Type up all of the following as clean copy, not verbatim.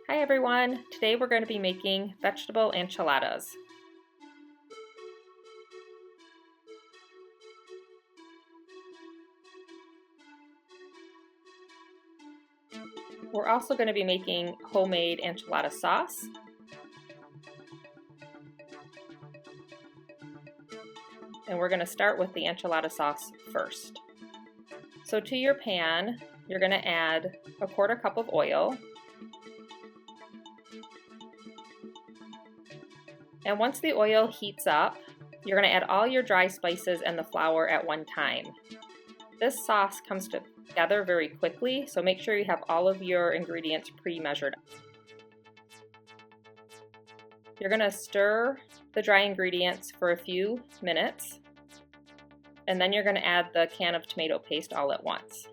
Hi everyone! Today we're going to be making vegetable enchiladas. We're also going to be making homemade enchilada sauce. And we're going to start with the enchilada sauce first. So to your pan, you're going to add a 1/4 cup of oil. And once the oil heats up, you're going to add all your dry spices and the flour at one time. This sauce comes together very quickly, so make sure you have all of your ingredients pre-measured. You're going to stir the dry ingredients for a few minutes, and then you're going to add the can of tomato paste all at once.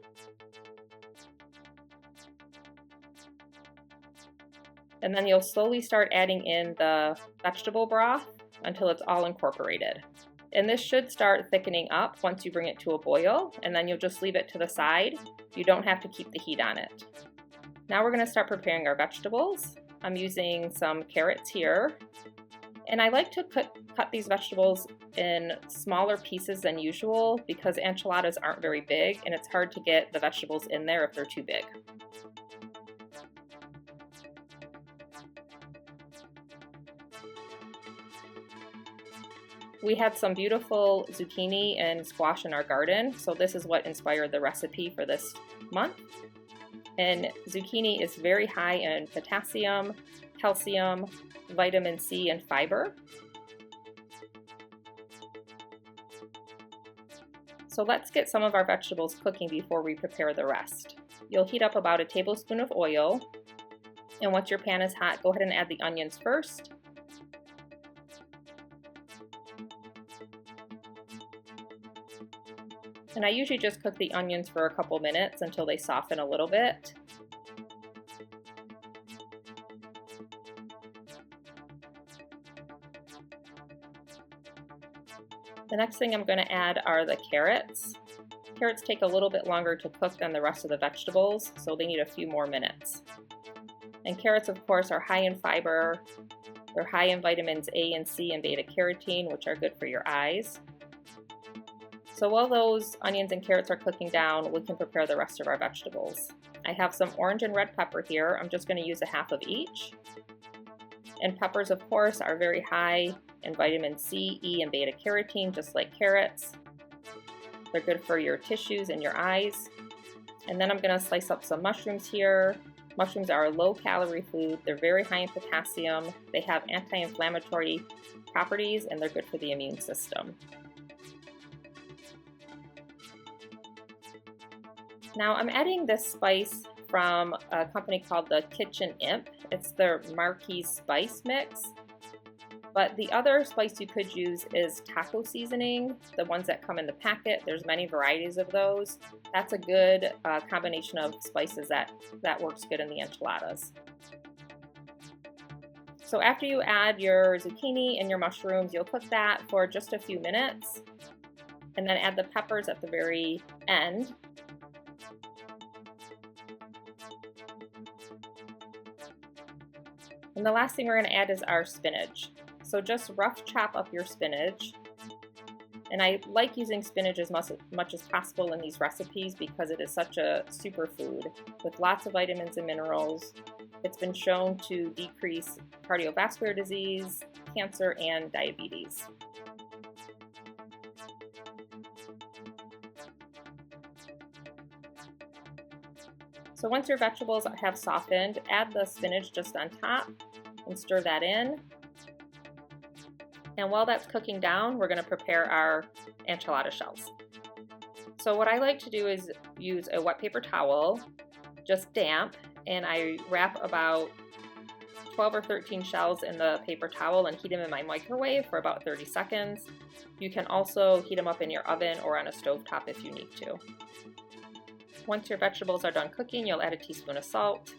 And then you'll slowly start adding in the vegetable broth until it's all incorporated. And this should start thickening up once you bring it to a boil, and then you'll just leave it to the side. You don't have to keep the heat on it. Now we're going to start preparing our vegetables. I'm using some carrots here. And I like to cut these vegetables in smaller pieces than usual because enchiladas aren't very big and it's hard to get the vegetables in there if they're too big. We had some beautiful zucchini and squash in our garden, so this is what inspired the recipe for this month. And zucchini is very high in potassium, calcium, vitamin C, and fiber. So let's get some of our vegetables cooking before we prepare the rest. You'll heat up about a tablespoon of oil, and once your pan is hot, go ahead and add the onions first. And I usually just cook the onions for a couple minutes until they soften a little bit. The next thing I'm going to add are the carrots. Carrots take a little bit longer to cook than the rest of the vegetables, so they need a few more minutes. And carrots, of course, are high in fiber. They're high in vitamins A and C and beta carotene, which are good for your eyes. So while those onions and carrots are cooking down, we can prepare the rest of our vegetables. I have some orange and red pepper here. I'm just going to use a half of each. And peppers, of course, are very high in vitamin C, E, and beta carotene, just like carrots. They're good for your tissues and your eyes. And then I'm going to slice up some mushrooms here. Mushrooms are a low-calorie food. They're very high in potassium. They have anti-inflammatory properties, and they're good for the immune system. Now I'm adding this spice from a company called the Kitchen Imp. It's their Marquis Spice Mix. But the other spice you could use is taco seasoning, the ones that come in the packet. There's many varieties of those. That's a good combination of spices that works good in the enchiladas. So after you add your zucchini and your mushrooms, you'll cook that for just a few minutes. And then add the peppers at the very end. And the last thing we're going to add is our spinach. So just rough chop up your spinach. And I like using spinach as much as possible in these recipes because it is such a superfood with lots of vitamins and minerals. It's been shown to decrease cardiovascular disease, cancer, and diabetes. So once your vegetables have softened, add the spinach just on top and stir that in. And while that's cooking down, we're going to prepare our enchilada shells. So what I like to do is use a wet paper towel, just damp, and I wrap about 12 or 13 shells in the paper towel and heat them in my microwave for about 30 seconds. You can also heat them up in your oven or on a stovetop if you need to. Once your vegetables are done cooking, you'll add a teaspoon of salt.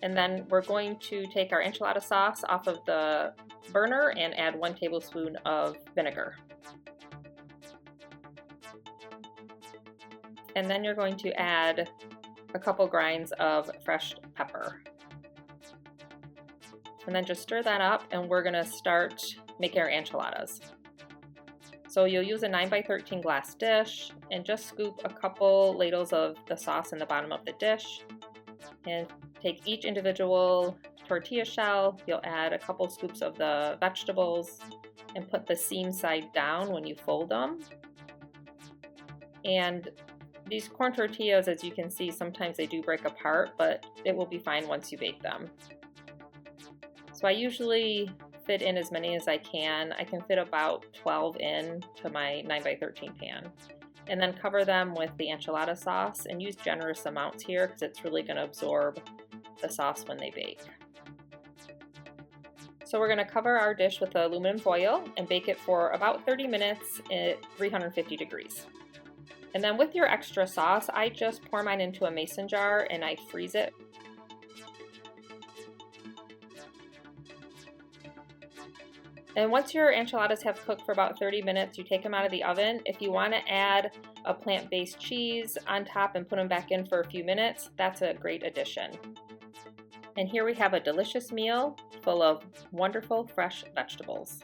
And then we're going to take our enchilada sauce off of the burner and add 1 tablespoon of vinegar. And then you're going to add a couple grinds of fresh pepper. And then just stir that up, and we're gonna start making our enchiladas. So you'll use a 9x13 glass dish and just scoop a couple ladles of the sauce in the bottom of the dish, and take each individual tortilla shell. You'll add a couple scoops of the vegetables and put the seam side down when you fold them. And these corn tortillas, as you can see, sometimes they do break apart, but it will be fine once you bake them. So I usually fit in as many as I can. I can fit about 12 in to my 9x13 pan. And then cover them with the enchilada sauce, and use generous amounts here because it's really going to absorb the sauce when they bake. So we're going to cover our dish with aluminum foil and bake it for about 30 minutes at 350 degrees. And then with your extra sauce, I just pour mine into a mason jar and I freeze it. And once your enchiladas have cooked for about 30 minutes, you take them out of the oven. If you want to add a plant-based cheese on top and put them back in for a few minutes, that's a great addition. And here we have a delicious meal full of wonderful fresh vegetables.